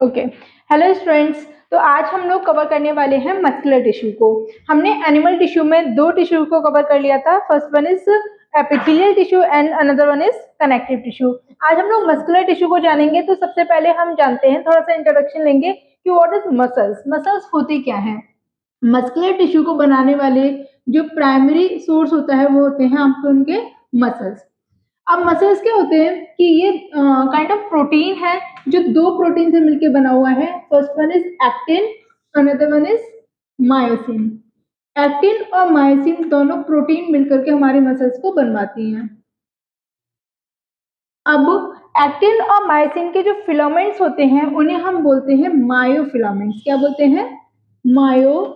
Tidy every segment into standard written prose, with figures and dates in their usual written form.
Okay. Hello students, तो आज हम लोग कवर करने वाले हैं मस्कुलर टिश्यू को। हमने एनिमल टिश्यू में दो टिश्यू को कवर कर लिया था। First one is epithelial tissue and another one is connective tissue. आज हम लोग मस्कुलर टिश्यू को जानेंगे। तो सबसे पहले हम जानते हैं, थोड़ा सा इंट्रोडक्शन लेंगे कि व्हाट इज मसल्स। मसल्स होती क्या है। मस्कुलर टिश्यू को बनाने वाले जो प्राइमरी सोर्स होता है वो होते हैं आपके उनके मसल्स। अब मसल्स क्या होते हैं कि ये काइंड ऑफ प्रोटीन है जो दो प्रोटीन से मिलकर बना हुआ है। First one is actin, another one is myosin. Actin और मायोसिन दोनों प्रोटीन मिलकर के हमारे मसल्स को बनवाती हैं। अब एक्टिन और मायोसिन के जो फिलामेंट्स होते हैं उन्हें हम बोलते हैं मायोफिलामेंट्स। क्या बोलते हैं? मायोफिलामेंट्स।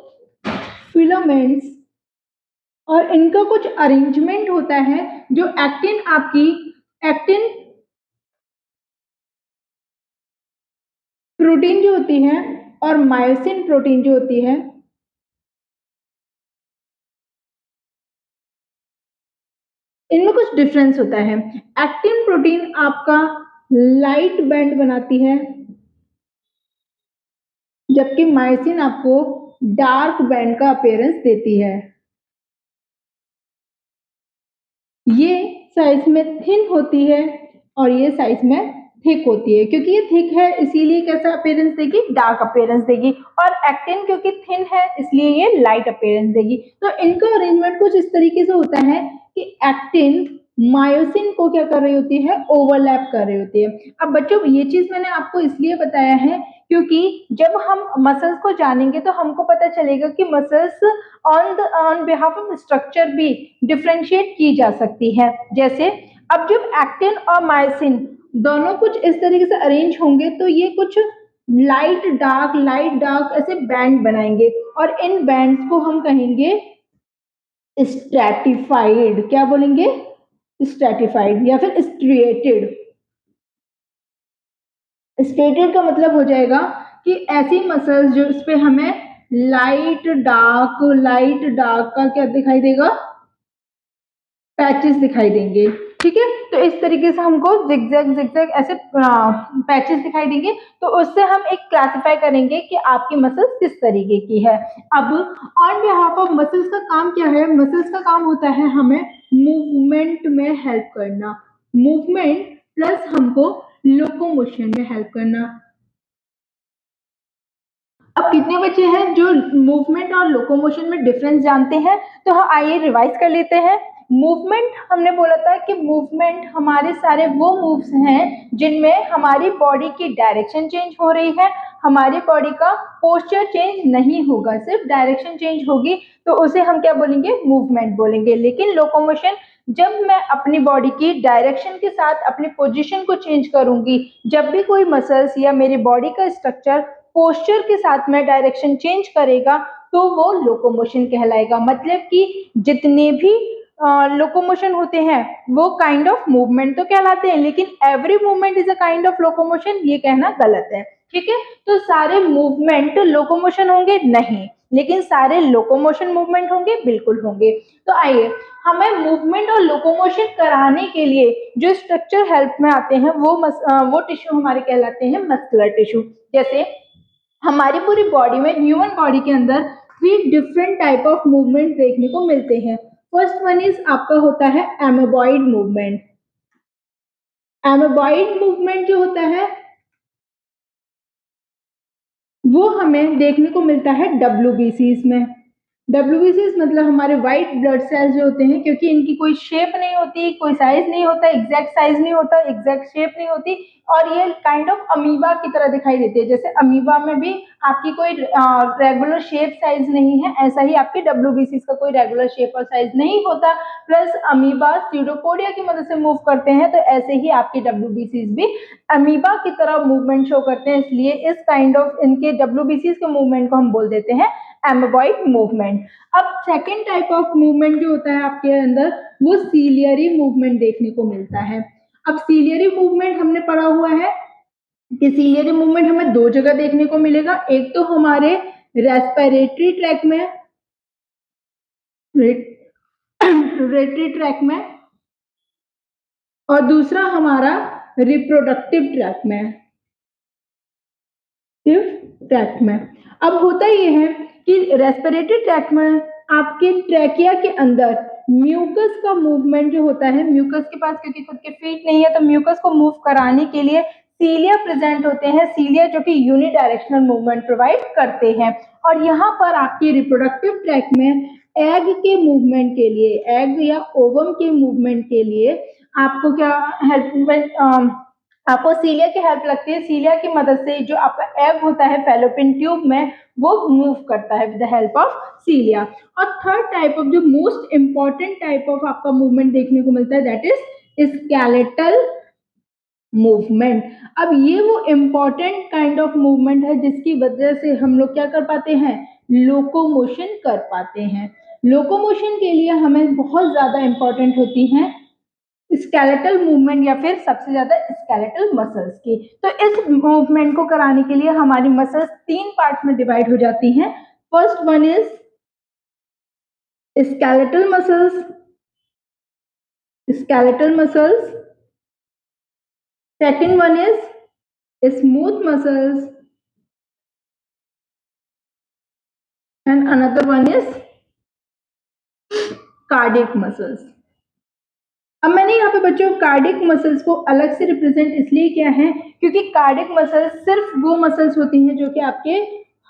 और इनका कुछ अरेंजमेंट होता है जो एक्टिन प्रोटीन जो होती है और मायोसिन प्रोटीन जो होती है, इनमें कुछ डिफरेंस होता है। एक्टिन प्रोटीन आपका लाइट बैंड बनाती है, जबकि मायोसिन आपको डार्क बैंड का अपीयरेंस देती है। ये साइज में थिन होती है और ये साइज में थिक होती है। क्योंकि ये थिक है इसीलिए कैसा अपीयरेंस देगी? डार्क अपीयरेंस देगी। और एक्टिन क्योंकि थिन है इसलिए ये लाइट अपीयरेंस देगी। तो इनका अरेंजमेंट कुछ इस तरीके से होता है कि एक्टिन मायोसिन को क्या कर रही होती है? ओवरलैप कर रही होती है। अब बच्चों ये चीज मैंने आपको इसलिए बताया है क्योंकि जब हम मसल्स को जानेंगे तो हमको पता चलेगा कि muscles on behalf of structure भी डिफ्रेंशिएट की जा सकती है। जैसे अब जब एक्टिन और मायोसिन दोनों कुछ इस तरीके से अरेंज होंगे तो ये कुछ लाइट डार्क ऐसे बैंड बनाएंगे और इन बैंड्स को हम कहेंगे स्ट्रैटिफाइड। क्या बोलेंगे? स्ट्रैटिफाइड या फिर स्ट्रिएटेड। स्ट्रेटेड का मतलब हो जाएगा कि ऐसी मसल्स जो इस पे हमें लाइट डार्क का क्या दिखाई देगा? पैचेस दिखाई देंगे। ठीक है, तो इस तरीके से हमको जिगजैग ऐसे पैचेस दिखाई देंगे। तो उससे हम एक क्लासिफाई करेंगे कि आपकी मसल्स किस तरीके की है। अब ऑन बिहाफ ऑफ मसल्स का काम क्या है? मसल्स का काम होता है हमें मूवमेंट में हेल्प करना। मूवमेंट प्लस हमको लोकोमोशन में हेल्प करना। अब कितने बच्चे हैं जो मूवमेंट और लोकोमोशन में डिफरेंस जानते हैं? तो हाँ, आइए रिवाइज कर लेते हैं। मूवमेंट हमने बोला था कि मूवमेंट हमारे सारे वो मूव्स हैं जिनमें हमारी बॉडी की डायरेक्शन चेंज हो रही है। हमारी बॉडी का पोस्चर चेंज नहीं होगा, सिर्फ डायरेक्शन चेंज होगी, तो उसे हम क्या बोलेंगे? मूवमेंट बोलेंगे। लेकिन लोकोमोशन, जब मैं अपनी बॉडी की डायरेक्शन के साथ अपनी पोजीशन को चेंज करूंगी, जब भी कोई मसल्स या मेरी बॉडी का स्ट्रक्चर पोस्चर के साथ में डायरेक्शन चेंज करेगा तो वो लोकोमोशन कहलाएगा। मतलब कि जितने भी लोकोमोशन होते हैं वो काइंड ऑफ मूवमेंट तो कहलाते हैं, लेकिन every movement is a kind of locomotion, ये कहना गलत है। ठीक है, तो सारे मूवमेंट लोकोमोशन होंगे नहीं, लेकिन सारे लोकोमोशन मूवमेंट होंगे, बिल्कुल होंगे। तो आइए, हमें मूवमेंट और लोकोमोशन कराने के लिए जो स्ट्रक्चर हेल्प में आते हैं वो टिश्यू हमारे कहलाते हैं मस्कुलर टिश्यू। जैसे हमारी पूरी बॉडी में, ह्यूमन बॉडी के अंदर 3 डिफरेंट टाइप ऑफ मूवमेंट देखने को मिलते हैं। फर्स्ट वन इज आपका होता है एमोबॉइड मूवमेंट। एमोबॉइड मूवमेंट जो होता है वो हमें देखने को मिलता है डब्ल्यूबीसीज में। डब्ल्यूबीसीज मतलब हमारे व्हाइट ब्लड सेल्स जो होते हैं, क्योंकि इनकी कोई शेप नहीं होती, कोई साइज नहीं होता, एग्जैक्ट साइज नहीं होता, एग्जैक्ट शेप नहीं होती, और ये काइंड ऑफ अमीबा की तरह दिखाई देती है। जैसे अमीबा में भी आपकी कोई रेगुलर शेप साइज नहीं है, ऐसा ही आपकी डब्ल्यूबीसीज का कोई रेगुलर शेप और साइज नहीं होता। प्लस अमीबा स्यूडोपोडिया की मदद से मूव करते हैं, तो ऐसे ही आपकी डब्ल्यूबीसीज भी अमीबा की तरह मूवमेंट शो करते हैं। इसलिए इस काइंड ऑफ इनके डब्ल्यूबीसीज के मूवमेंट को हम बोल देते हैं एमोबॉइड मूवमेंट। अब सेकेंड टाइप ऑफ मूवमेंट जो होता है आपके अंदर वो सीलियरी मूवमेंट देखने को मिलता है। अब सीलियरी मूवमेंट हमने पढ़ा हुआ है कि सीलियरी मूवमेंट हमें 2 जगह देखने को मिलेगा। एक तो हमारे रेस्पिरेटरी ट्रैक में, रेस्पिरेटरी ट्रैक में, और दूसरा हमारा रिप्रोडक्टिव ट्रैक में। ट्रैक्ट में। अब होता ये है कि रेस्पिरेटरी ट्रैक्ट में आपके ट्रैकिया के अंदर म्यूकस का मूवमेंट जो होता है, म्यूकस के पास क्योंकि खुद के फीट नहीं है तो म्यूकस को मूव कराने के लिए सीलिया प्रेजेंट होते हैं, सीलिया जो कि यूनिडायरेक्शनल मूवमेंट प्रोवाइड करते हैं। और यहाँ पर आपकी रिप्रोडक्टिव ट्रैक्ट में एग के मूवमेंट के लिए, एग या ओवम के मूवमेंट के लिए आपको क्या हेल्प, आपको सीलिया की हेल्प लगती है। सीलिया की मदद से जो आपका एग होता है फैलोपियन ट्यूब में वो मूव करता है विद द हेल्प ऑफ सीलिया। और थर्ड टाइप ऑफ जो मोस्ट इंपॉर्टेंट टाइप ऑफ आपका मूवमेंट देखने को मिलता है दैट इज स्केलेटल मूवमेंट। अब ये वो इम्पॉर्टेंट काइंड ऑफ मूवमेंट है जिसकी वजह से हम लोग क्या कर पाते हैं, लोकोमोशन कर पाते हैं। लोकोमोशन के लिए हमें बहुत ज्यादा इंपॉर्टेंट होती हैं स्केलेटल मूवमेंट या फिर सबसे ज्यादा स्केलेटल मसल्स की। तो इस मूवमेंट को कराने के लिए हमारी मसल्स 3 पार्ट्स में डिवाइड हो जाती हैं। First one is skeletal muscles, second one is smooth muscles and another one is cardiac muscles. अब मैंने यहाँ पे बच्चों कार्डियक मसल्स को अलग से रिप्रेजेंट इसलिए किया है क्योंकि कार्डियक मसल्स सिर्फ वो मसल्स होती हैं जो कि आपके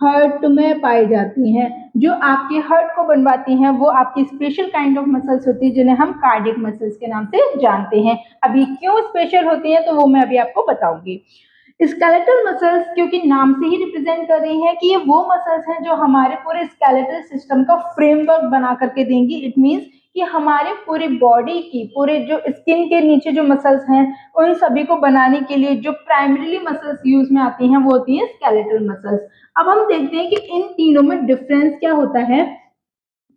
हार्ट में पाई जाती हैं, जो आपके हार्ट को बनवाती हैं, वो आपकी स्पेशल काइंड ऑफ मसल्स होती है जिन्हें हम कार्डियक मसल्स के नाम से जानते हैं। अभी क्यों स्पेशल होती हैं तो वो मैं अभी आपको बताऊंगी। स्केलेटल मसल्स क्योंकि नाम से ही रिप्रेजेंट कर रही हैं कि ये वो मसल्स हैं जो हमारे पूरे स्केलेटल सिस्टम का फ्रेमवर्क बना करके देंगी। इट मींस कि हमारे पूरी बॉडी की, पूरे जो स्किन के नीचे जो मसल्स हैं उन सभी को बनाने के लिए जो प्राइमरीली मसल्स यूज में आती हैं वो होती हैं स्केलेटल मसल्स। अब हम देखते हैं कि इन तीनों में डिफरेंस क्या होता है।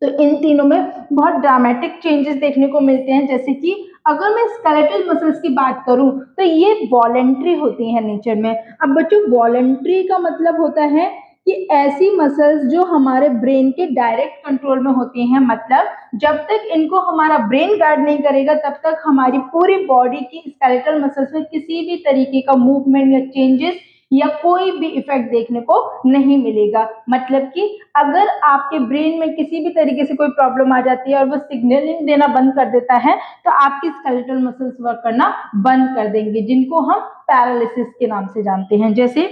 तो इन तीनों में बहुत ड्रामेटिक चेंजेस देखने को मिलते हैं। जैसे कि अगर मैं स्केलेटल मसल्स की बात करूं तो ये वॉलेंट्री होती हैं नेचर में। अब बच्चों वॉलेंट्री का मतलब होता है कि ऐसी मसल्स जो हमारे ब्रेन के डायरेक्ट कंट्रोल में होती हैं, मतलब जब तक इनको हमारा ब्रेन गार्ड नहीं करेगा तब तक हमारी पूरी बॉडी की स्केलेटल मसल्स में किसी भी तरीके का मूवमेंट या चेंजेस या कोई भी इफेक्ट देखने को नहीं मिलेगा। मतलब कि अगर आपके ब्रेन में किसी भी तरीके से कोई प्रॉब्लम आ जाती है और वो सिग्नलिंग देना बंद कर देता है तो आपकी स्केलेटल मसल्स वर्क करना बंद कर देंगे, जिनको हम पैरालिसिस के नाम से जानते हैं। जैसे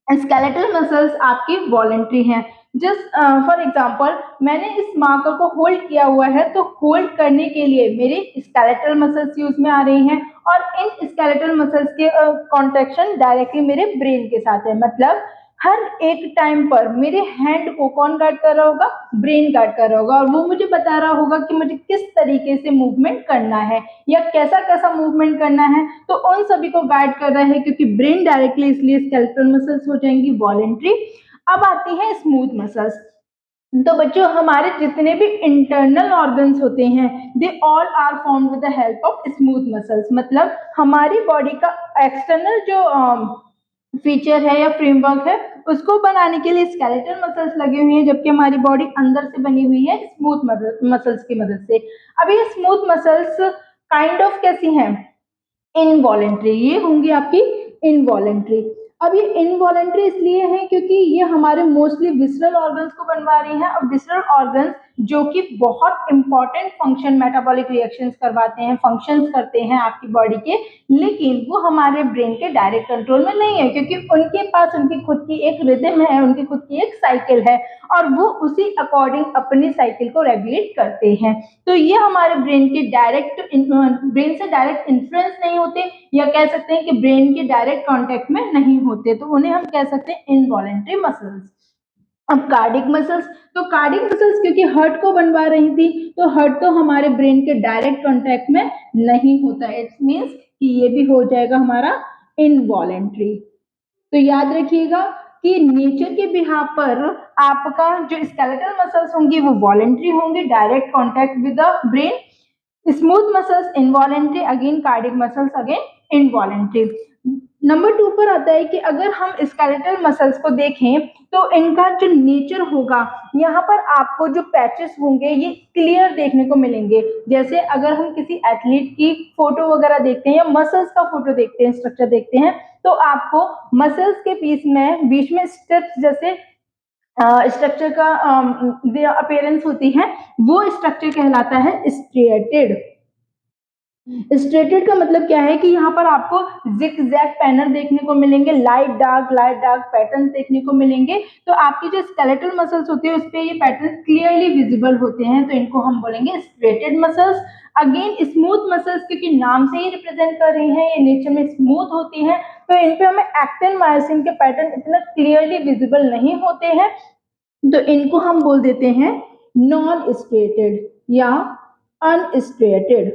स्केलेटल मसल्स आपकी वॉलेंट्री हैं। जस्ट फॉर एग्जाम्पल मैंने इस मार्कर को होल्ड किया हुआ है तो होल्ड करने के लिए मेरे स्केलेटल मसल्स यूज में आ रही हैं और इन स्केलेटल मसल्स के कॉन्ट्रैक्शन डायरेक्टली मेरे ब्रेन के साथ है। मतलब हर एक टाइम पर मेरे हैंड को कौन गार्ड कर रहा होगा, ब्रेन गार्ड कर रहा होगा और वो मुझे बता रहा होगा कि मुझे किस तरीके से मूवमेंट करना है या कैसा कैसा मूवमेंट करना है। तो उन सभी को गाइड कर रहा है क्योंकि ब्रेन डायरेक्टली, इसलिए स्केलेटल मसल्स हो जाएंगी वॉलेंट्री। अब आती है स्मूथ मसल्स। तो बच्चों हमारे जितने भी इंटरनल ऑर्गन्स होते हैं they all are formed with the help of smooth muscles. मतलब हमारी बॉडी का एक्सटर्नल जो फीचर है या फ्रेमवर्क है उसको बनाने के लिए स्केलेटल मसल्स लगी हुई हैं, जबकि हमारी बॉडी अंदर से बनी हुई है स्मूथ मसल्स की मदद से। अब ये स्मूथ मसल्स काइंड ऑफ कैसी हैं, इनवॉलेंट्री। ये होंगी आपकी इनवॉलेंट्री। अब ये इनवॉलेंट्री इसलिए है क्योंकि ये हमारे मोस्टली विसरल ऑर्गन्स को बनवा रही हैं और विसरल ऑर्गन्स जो कि बहुत इंपॉर्टेंट फंक्शन, मेटाबॉलिक रिएक्शंस करवाते हैं, फंक्शंस करते हैं आपकी बॉडी के, लेकिन वो हमारे ब्रेन के डायरेक्ट कंट्रोल में नहीं है क्योंकि उनके पास उनकी खुद की एक रिदम है, उनकी खुद की एक साइकिल है और वो उसी अकॉर्डिंग अपनी साइकिल को रेगुलेट करते हैं। तो ये हमारे ब्रेन के ब्रेन से डायरेक्ट इन्फ्लुएंस नहीं होते या कह सकते हैं कि ब्रेन के डायरेक्ट कांटेक्ट में नहीं होते, तो उन्हें हम कह सकते हैं इनवॉलेंट्री मसल्स। अब कार्डियक मसल्स, तो कार्डियक मसल्स क्योंकि हार्ट को बनवा रही थी तो हार्ट तो हमारे ब्रेन के डायरेक्ट कांटेक्ट में नहीं होता है। इट मींस कि ये भी हो जाएगा हमारा इनवॉलेंट्री। तो याद रखिएगा कि नेचर के बिहाफ पर आपका जो स्केलेटल मसल्स होंगी वो वॉलेंट्री होंगे, direct contact with the brain. Smooth muscles involuntary, again cardiac muscles again involuntary. Number 2 पर आता है कि अगर हम स्केलेटल मसल्स को देखें तो इनका जो नेचर होगा, यहाँ पर आपको जो पैचेस होंगे ये क्लियर देखने को मिलेंगे। जैसे अगर हम किसी एथलीट की फोटो वगैरह देखते हैं या मसल्स का फोटो देखते हैं, स्ट्रक्चर देखते हैं, तो आपको मसल्स के बीच में स्ट्रिप्स जैसे स्ट्रक्चर का अपीयरेंस होती है, वो स्ट्रक्चर कहलाता है स्ट्रिएटेड। स्ट्रेटेड का मतलब क्या है कि यहाँ पर आपको जिगजैग पैटर्न देखने को मिलेंगे, लाइट डार्क पैटर्न देखने को मिलेंगे। तो आपकी जो स्केलेटल मसल्स होती है उस पे ये पैटर्न क्लियरली विजिबल होते हैं, तो इनको हम बोलेंगे striated muscles. Again smooth muscles, क्योंकि नाम से ही रिप्रेजेंट कर रही हैं, ये नेचर में स्मूथ होती हैं, तो इन पे हमें एक्टिन मायोसिन के पैटर्न इतना क्लियरली विजिबल नहीं होते हैं, तो इनको हम बोल देते हैं नॉन स्ट्रेटेड या unstriated.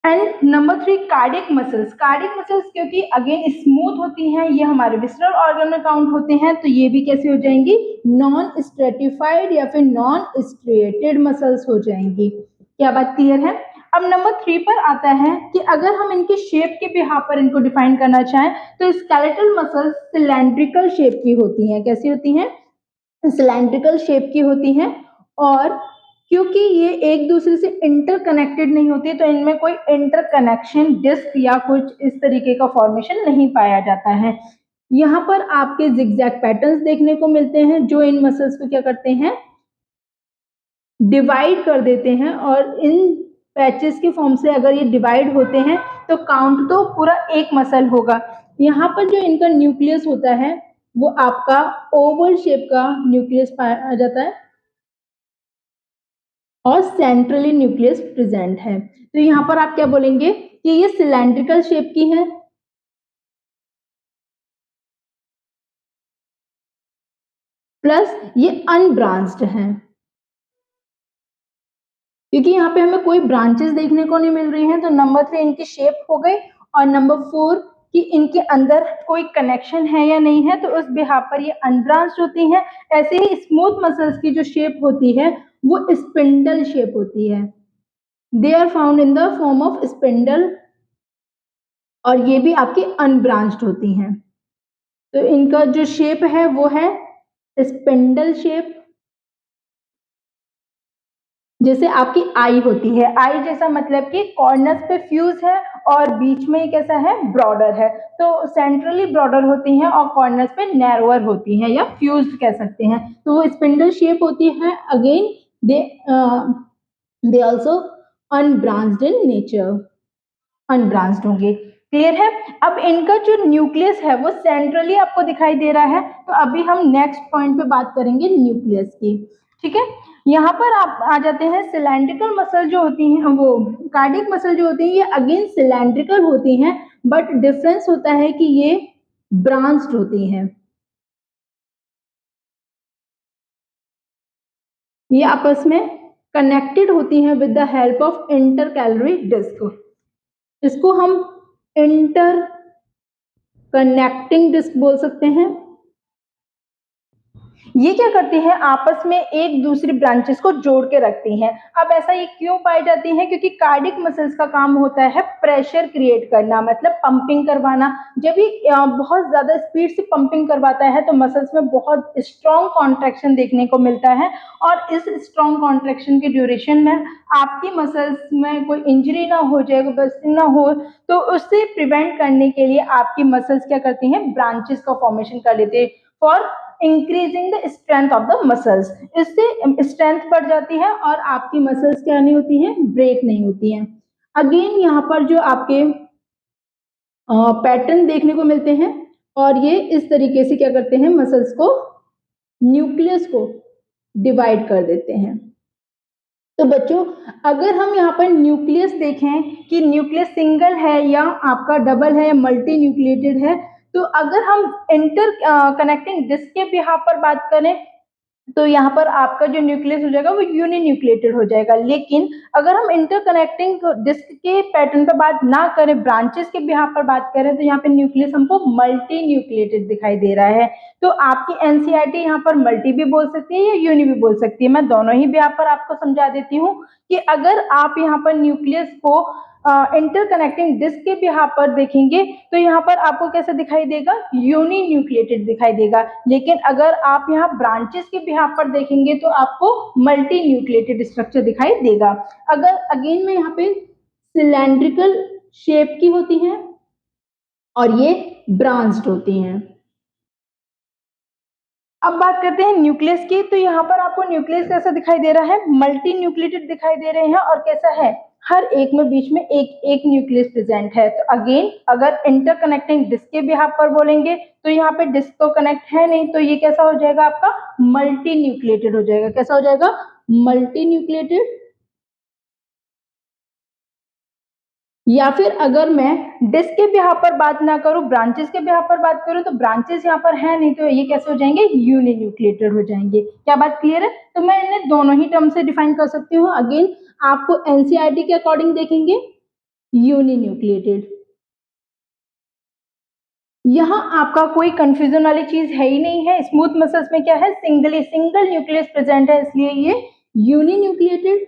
And number 3 cardiac muscles. Cardiac muscles क्योंकि अगेन स्मूथ होती हैं, ये हमारे विसरल ऑर्गन में काउंट होते हैं, तो ये भी कैसे हो जाएंगी, नॉन स्ट्रेटिफाइड या फिर नॉन स्ट्रिएटेड मसल्स हो जाएंगी। क्या बात क्लियर है? अब नंबर 3 पर आता है कि अगर हम इनके शेप के बिहाफ पर इनको डिफाइन करना चाहें तो स्केलेटल मसल्स सिलेंड्रिकल शेप की होती हैं। कैसी होती हैं? सिलेंड्रिकल शेप की होती हैं, और क्योंकि ये एक दूसरे से इंटरकनेक्टेड नहीं होती, तो इनमें कोई इंटरकनेक्शन डिस्क या कुछ इस तरीके का फॉर्मेशन नहीं पाया जाता है। यहाँ पर आपके जिगजैग पैटर्न्स देखने को मिलते हैं जो इन मसल्स को क्या करते हैं, डिवाइड कर देते हैं, और इन पैचेस के फॉर्म से अगर ये डिवाइड होते हैं तो काउंट तो पूरा एक मसल होगा। यहाँ पर जो इनका न्यूक्लियस होता है वो आपका ओवल शेप का न्यूक्लियस पाया जाता है और सेंट्रली न्यूक्लियस प्रेजेंट है। तो यहाँ पर आप क्या बोलेंगे कि ये सिलेंड्रिकल शेप की है, प्लस ये अनब्रांच्ड है, क्योंकि यहाँ पे हमें कोई ब्रांचेस देखने को नहीं मिल रही हैं, तो नंबर 3 इनकी शेप हो गई। और नंबर 4 कि इनके अंदर कोई कनेक्शन है या नहीं है, तो उस बिहाफ पर ये अनब्रांच्ड होती हैं। ऐसे ही स्मूथ मसल्स की जो शेप होती है वो स्पिंडल शेप होती है, they are found in the form of spindle, और ये भी आपकी अनब्रांच्ड होती हैं। तो इनका जो शेप है वो है स्पिंडल शेप, जैसे आपकी आई होती है, आई जैसा मतलब कि कॉर्नर्स पे फ्यूज है और बीच में कैसा है, ब्रॉडर है, तो सेंट्रली ब्रॉडर होती हैं और कॉर्नर्स पे नैरोअर होती हैं या फ्यूज्ड कह सकते हैं, तो वो स्पिंडल शेप होती है। Again they also unbranched in nature, unbranched होंगे। क्लियर है? अब इनका जो न्यूक्लियस है वो सेंट्रली आपको दिखाई दे रहा है, तो अभी हम नेक्स्ट पॉइंट पे बात करेंगे न्यूक्लियस की। ठीक है, यहाँ पर आप आ जाते हैं सिलेंड्रिकल मसल जो होती हैं, वो कार्डियक मसल जो होती हैं ये अगेन सिलेंड्रिकल होती हैं, बट डिफरेंस होता है कि ये ब्रांच्ड होती हैं, ये आपस में कनेक्टेड होती हैं with the help of intercalary disc. इसको हम इंटर कनेक्टिंग डिस्क बोल सकते हैं। ये क्या करती हैं, आपस में एक दूसरी ब्रांचेस को जोड़ के रखती हैं। अब ऐसा ये क्यों पाई जाती हैं, क्योंकि कार्डियक मसल्स का काम होता है प्रेशर क्रिएट करना, मतलब पंपिंग करवाना। जब ये बहुत ज्यादा स्पीड से पंपिंग करवाता है तो मसल्स में बहुत स्ट्रॉन्ग कॉन्ट्रैक्शन देखने को मिलता है, और इस स्ट्रॉन्ग कॉन्ट्रैक्शन के ड्यूरेशन में आपकी मसल्स में कोई इंजरी ना हो जाए, कोई बस्टिंग ना हो, तो उससे प्रिवेंट करने के लिए आपकी मसल्स क्या करती हैं, ब्रांचेस का फॉर्मेशन कर लेते हैं for increasing the strength of the muscles. इससे स्ट्रेंथ बढ़ जाती है और आपकी मसल्स क्या नहीं होती हैं, ब्रेक नहीं होती हैं। अगेन यहाँ पर जो आपके पैटर्न देखने को मिलते हैं, और ये इस तरीके से क्या करते हैं, मसल्स को, न्यूक्लियस को डिवाइड कर देते हैं। तो बच्चों अगर हम यहाँ पर न्यूक्लियस देखें कि न्यूक्लियस सिंगल है या आपका डबल है या मल्टी न्यूक्लिएटेड है, तो अगर हम इंटर कनेक्टिंग डिस्क के बिहाफ पर बात करें तो यहाँ पर आपका जो न्यूक्लियस हो जाएगा वो यूनि न्यूक्लिएटेड हो जाएगा। लेकिन अगर हम इंटर कनेक्टिंग डिस्क के पैटर्न पर बात ना करें, ब्रांचेस के बिहाफ पर बात करें, तो यहाँ पे न्यूक्लियस हमको मल्टी न्यूक्लिएटेड दिखाई दे रहा है। तो आपकी एनसीईआरटी यहाँ पर मल्टी भी बोल सकती है या यूनि भी बोल सकती है। मैं दोनों ही बिहाफ पर आपको समझा देती हूँ कि अगर आप यहाँ पर न्यूक्लियस को इंटरकनेक्टिंग डिस्क के बिहाफ पर देखेंगे तो यहाँ पर आपको कैसा दिखाई देगा, यूनि न्यूक्लिएटेड दिखाई देगा। लेकिन अगर आप यहाँ ब्रांचेस के बिहाफ पर देखेंगे तो आपको मल्टी न्यूक्लिएटेड स्ट्रक्चर दिखाई देगा। अगर अगेन मैं यहाँ पे सिलेंड्रिकल शेप की होती हैं और ये ब्रांच्ड होती हैं। अब बात करते हैं न्यूक्लियस की। तो यहाँ पर आपको न्यूक्लियस कैसा दिखाई दे रहा है, मल्टी न्यूक्लिएटेड दिखाई दे रहे हैं और कैसा है, हर एक में बीच में एक एक न्यूक्लियस प्रेजेंट है। तो अगेन अगर इंटरकनेक्टिंग डिस्क के बिहाफ पर बोलेंगे तो यहाँ पे डिस्क तो कनेक्ट है नहीं, तो ये कैसा हो जाएगा आपका मल्टी न्यूक्लिएटेड हो जाएगा। कैसा हो जाएगा, मल्टी न्यूक्लिएटेड। या फिर अगर मैं डिस्क के बिहाफ पर बात ना करूं, ब्रांचेस के बिहाफ पर बात करूं, तो ब्रांचेस यहाँ पर है नहीं, तो ये कैसे हो जाएंगे, यूनिन्यूक्लिएटेड हो जाएंगे। क्या बात क्लियर है? तो मैं इन्हें दोनों ही टर्म से डिफाइन कर सकती हूँ। अगेन आपको एनसीईआरटी के अकॉर्डिंग देखेंगे यूनिन्यूक्लिएटेड। यहाँ आपका कोई कंफ्यूजन वाली चीज है ही नहीं है। स्मूथ मसल्स में क्या है, सिंगल न्यूक्लियस प्रेजेंट है, इसलिए ये यूनिन्यूक्लिएटेड।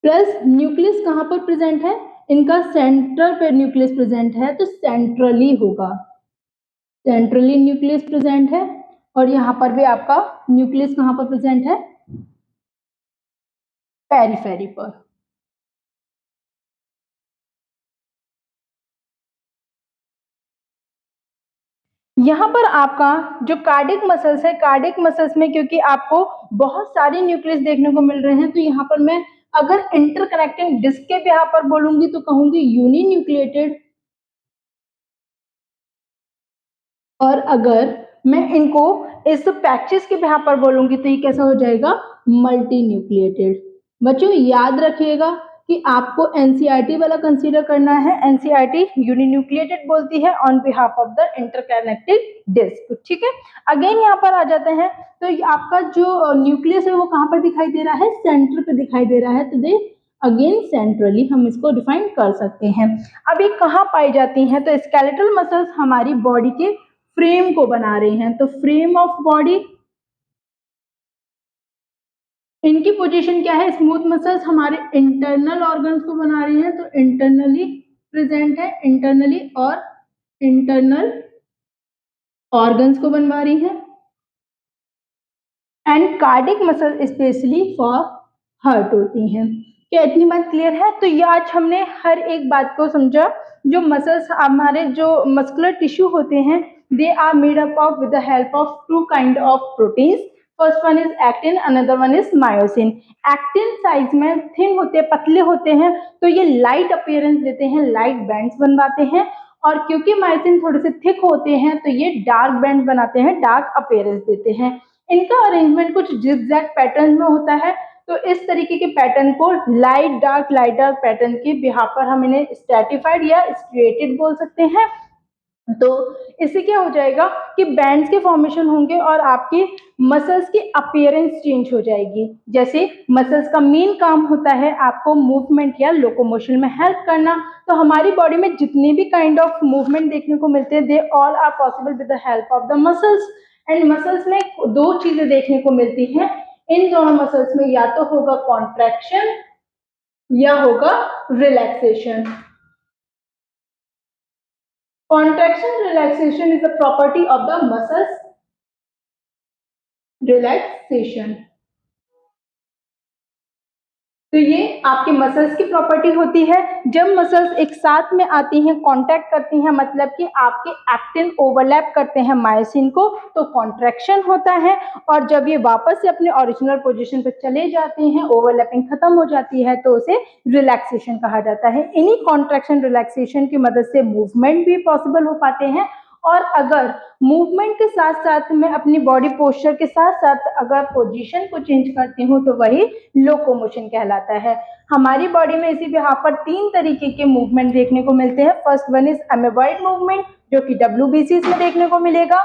प्लस न्यूक्लियस कहाँ पर प्रेजेंट है, इनका सेंटर पे न्यूक्लियस प्रेजेंट है, तो सेंट्रली होगा, सेंट्रली न्यूक्लियस प्रेजेंट है। और यहाँ पर भी आपका न्यूक्लियस कहाँ पर प्रेजेंट है, पेरिफेरी पर। यहाँ पर आपका जो कार्डिक मसल्स है, कार्डिक मसल्स में क्योंकि आपको बहुत सारे न्यूक्लियस देखने को मिल रहे हैं, तो यहाँ पर मैं अगर इंटरकनेक्टिंग डिस्क के बिहाफ पर बोलूंगी तो कहूंगी यूनिन्यूक्लिएटेड, और अगर मैं इनको इस पैचेस के बिहाफ पर बोलूंगी तो ये कैसा हो जाएगा, मल्टी न्यूक्लिएटेड। बच्चों याद रखिएगा कि आपको एनसीईआरटी वाला कंसीडर करना है। एनसीईआरटी यूनिन्यूक्लिएटेड बोलती है on behalf of the interconnected disc, ठीक है। अगेन यहाँ पर आ जाते हैं, तो आपका जो न्यूक्लियस है वो कहाँ पर दिखाई दे रहा है, सेंटर पे दिखाई दे रहा है, तो दे अगेन सेंट्रली हम इसको डिफाइन कर सकते हैं। अब ये कहाँ पाई जाती हैं, तो स्केलेटल मसल्स हमारी बॉडी के फ्रेम को बना रहे हैं, तो फ्रेम ऑफ बॉडी, इनकी पोजीशन क्या है, स्मूथ मसल्स हमारे इंटरनल ऑर्गन्स को बना रही हैं, तो इंटरनली प्रेजेंट है, इंटरनली और इंटरनल ऑर्गन्स को बनवा रही हैं। And cardiac muscle specially for heart होती हैं। क्या इतनी बात क्लियर है? तो ये आज हमने हर एक बात को समझा। जो मसल्स हमारे जो मस्कुलर टिश्यू होते हैं, they are made up of with the help of two kind of proteins. First one is actin, another one is myosin. Actin size में थिन होते हैं, पतले होते हैं, तो ये लाइट अपीयरेंस देते हैं, लाइट बैंड्स बनवाते हैं। और क्योंकि मायोसिन थोड़े से थिक होते हैं, तो ये डार्क बैंड बनाते हैं, डार्क अपीयरेंस देते हैं। इनका अरेंजमेंट कुछ जिगजैग पैटर्न में होता है, तो इस तरीके के पैटर्न को लाइट डार्क पैटर्न के बिहाफ पर हम इन्हें स्ट्रैटिफाइड या स्ट्रेटेड बोल सकते हैं। तो इससे क्या हो जाएगा कि बैंड्स के फॉर्मेशन होंगे और आपके मसल्स की अपीयरेंस चेंज हो जाएगी। जैसे मसल्स का मेन काम होता है आपको मूवमेंट या लोकोमोशन में हेल्प करना, तो हमारी बॉडी में जितने भी काइंड ऑफ मूवमेंट देखने को मिलते हैं, they all are possible with the help of the muscles. And muscles में दो चीजें देखने को मिलती हैं, इन दोनों मसल्स में या तो होगा कॉन्ट्रैक्शन या होगा relaxation. Contraction relaxation is a property of the muscles relaxation। तो ये आपके मसल्स की प्रॉपर्टी होती है। जब मसल्स एक साथ में आती हैं, कांटेक्ट करती हैं, मतलब कि आपके एक्टिन ओवरलैप करते हैं मायोसिन को, तो कॉन्ट्रैक्शन होता है। और जब ये वापस से अपने ओरिजिनल पोजीशन पर चले जाते हैं, ओवरलैपिंग खत्म हो जाती है, तो उसे रिलैक्सेशन कहा जाता है। इन्हीं कॉन्ट्रैक्शन रिलैक्सेशन की मदद से मूवमेंट भी पॉसिबल हो पाते हैं। और अगर मूवमेंट के साथ साथ मैं अपनी बॉडी पोस्चर के साथ साथ अगर पोजीशन को चेंज करती हूँ, तो वही लोकोमोशन कहलाता है। हमारी बॉडी में इसी बिहाफ पर तीन तरीके के मूवमेंट देखने को मिलते हैं। फर्स्ट वन इज अमेबॉइड मूवमेंट, जो कि WBCs में देखने को मिलेगा।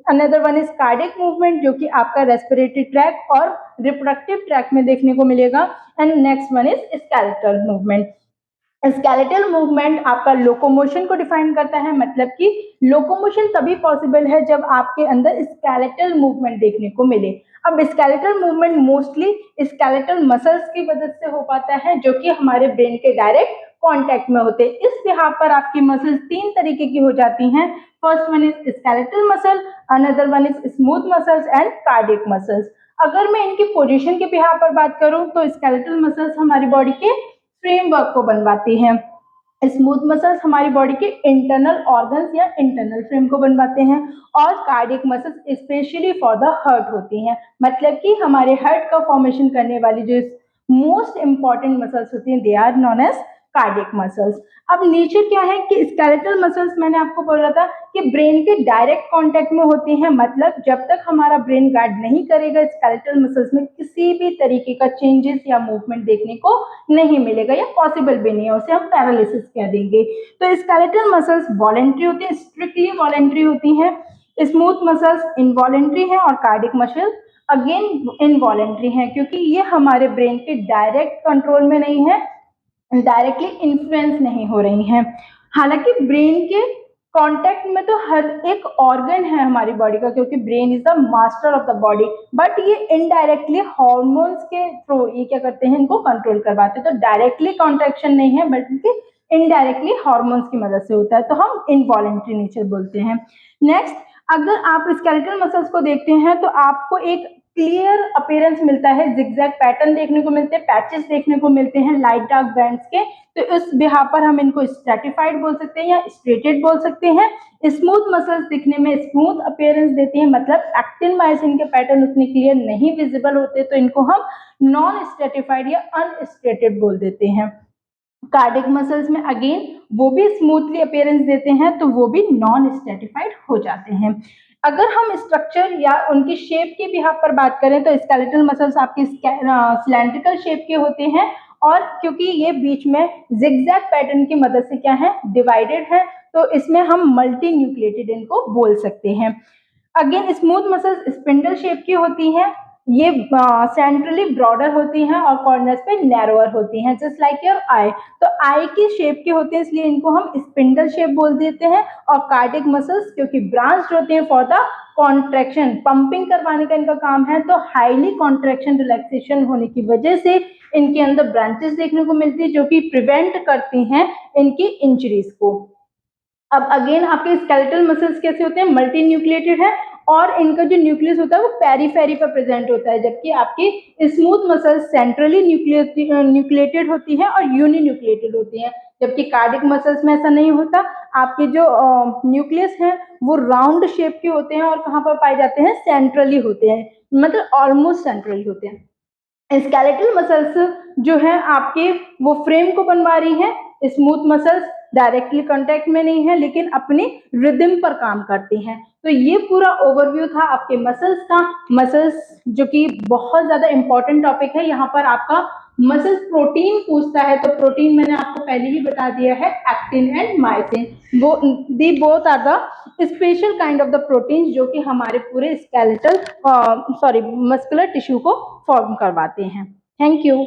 Another one is cardiac movement, जो कि आपका रेस्पिरेटरी ट्रैक और रिप्रोडक्टिव ट्रैक में देखने को मिलेगा। And next one is skeletal movement. Skeletal movement आपका लोकोमोशन को डिफाइन करता है, मतलब कि लोकोमोशन तभी पॉसिबल है जब आपके अंदर स्केलेटल मूवमेंट देखने को मिले। अब skeletal movement mostly skeletal muscles की मदद से हो पाता है, जो कि हमारे ब्रेन के डायरेक्ट कांटेक्ट में होते हैं। इस बिहाफ पर आपकी मसल्स तीन तरीके की हो जाती हैं। First one is skeletal muscle, another one is smooth muscles and cardiac muscles. अगर मैं इनकी पोजीशन के बिहाफ पर बात करूं, तो स्केलेटल मसल्स हमारी बॉडी के फ्रेमवर्क को बनवाती हैं। स्मूथ मसल्स हमारी बॉडी के इंटरनल ऑर्गन्स या इंटरनल फ्रेम को बनवाते हैं, और cardiac muscles specially for the heart होती हैं, मतलब कि हमारे हार्ट का फॉर्मेशन करने वाली जो मोस्ट इंपॉर्टेंट मसल्स होती हैं, they are known as cardiac muscles. अब नीचे क्या है कि स्केलेटल मसल्स, मैंने आपको बोला था कि ब्रेन के डायरेक्ट कांटेक्ट में होती हैं, मतलब जब तक हमारा ब्रेन गार्ड नहीं करेगा स्केलेटल मसल्स में किसी भी तरीके का चेंजेस या मूवमेंट देखने को नहीं मिलेगा, या पॉसिबल भी नहीं है, उसे हम पैरालिसिस कह देंगे। तो स्केलेटल मसल्स वॉलेंट्री होती है, स्ट्रिक्टली वॉलेंट्री होती हैं। स्मूथ मसल्स इनवॉलेंट्री हैं, और कार्डियक मसल्स अगेन इनवॉलेंट्री हैं, क्योंकि ये हमारे ब्रेन के डायरेक्ट कंट्रोल में नहीं है, डायरेक्टली इन्फ्लुएंस नहीं हो रही हैं। हालांकि ब्रेन के कांटेक्ट में तो हर एक ऑर्गन है हमारी बॉडी का, क्योंकि brain is the master of the body, but ये इनडायरेक्टली हार्मोन्स के थ्रू ये क्या करते हैं, इनको कंट्रोल करवाते हैं। तो डायरेक्टली कॉन्ट्रैक्शन नहीं है, बल्कि इनडायरेक्टली हार्मोन्स की मदद से होता है, तो हम इनवॉलेंट्री नेचर बोलते हैं। नेक्स्ट, अगर आप स्केलेटल मसल्स को देखते हैं तो आपको एक क्लियर अपीयरेंस मिलता है, जिगजैग पैटर्न देखने को मिलते हैं, पैचेस देखने को मिलते हैं लाइट डार्क बैंड्स के। तो इस बिहार पर हम इनको स्ट्रैटिफाइड बोल सकते हैं या स्ट्रेटेड बोल सकते हैं। स्मूथ मसल्स दिखने में स्मूथ अपीयरेंस देती है, मतलब एक्टिन मायोसिन के पैटर्न उतने क्लियर नहीं विजिबल होते, तो इनको हम नॉन स्ट्रैटिफाइड या अनस्ट्रेटेड बोल देते हैं। कार्डियक मसल्स में अगेन वो भी स्मूथली अपीयरेंस देते हैं, तो वो भी नॉन स्ट्रैटिफाइड हो जाते हैं। अगर हम स्ट्रक्चर या उनकी शेप के बिहार पर बात करें तो स्केलेटल मसल्स आपके सिलेंड्रिकल शेप के होते हैं, और क्योंकि ये बीच में जिगजैग पैटर्न की मदद से क्या है, डिवाइडेड है, तो इसमें हम मल्टी न्यूक्लिएटेड इनको बोल सकते हैं। Again smooth muscles spindle shape की होती हैं, ये सेंट्रली ब्रॉडर होती हैं और कॉर्नर्स पे नैरोअर होती हैं, जस्ट लाइक योर आई। तो आई की शेप की होती है, इसलिए इनको हम स्पिंडल शेप बोल देते हैं। और कार्डियक मसल्स क्योंकि ब्रांच्ड होते हैं फॉर द कॉन्ट्रैक्शन, पंपिंग करवाने का इनका काम है, तो हाईली कॉन्ट्रैक्शन रिलैक्सेशन होने की वजह से इनके अंदर ब्रांचेस देखने को मिलती है, जो कि प्रिवेंट करती हैं इनकी इंजरीज को। अब अगेन आपके स्केलेटल मसल्स कैसे होते हैं, मल्टी न्यूक्लिएटेड है, और इनका जो न्यूक्लियस होता है वो पेरीफेरी पर प्रेजेंट होता है, जबकि आपकी स्मूथ मसल्स सेंट्रली न्यूक्लिएटेड होती है और यूनि न्यूक्लिएटेड होती है, जबकि कार्डियक मसल्स में ऐसा नहीं होता। आपके जो न्यूक्लियस हैं वो राउंड शेप के होते हैं, और कहाँ पर पाए जाते हैं, सेंट्रली होते हैं, मतलब ऑलमोस्ट सेंट्रली होते हैं। स्केलेटल मसल्स जो है आपके वो फ्रेम को बनवा रही हैं, स्मूथ मसल्स डायरेक्टली कांटेक्ट में नहीं है, लेकिन अपने रिदम पर काम करती हैं। तो ये पूरा ओवरव्यू था आपके मसल्स का। मसल्स जो कि बहुत ज्यादा इंपॉर्टेंट टॉपिक है, यहाँ पर आपका मसल्स प्रोटीन पूछता है, तो प्रोटीन मैंने आपको पहले ही बता दिया है, एक्टिन एंड मायोसिन, वो they both are the special kind of the protein जो कि हमारे पूरे स्केलेटल मस्कुलर टिश्यू को फॉर्म करवाते हैं। Thank you.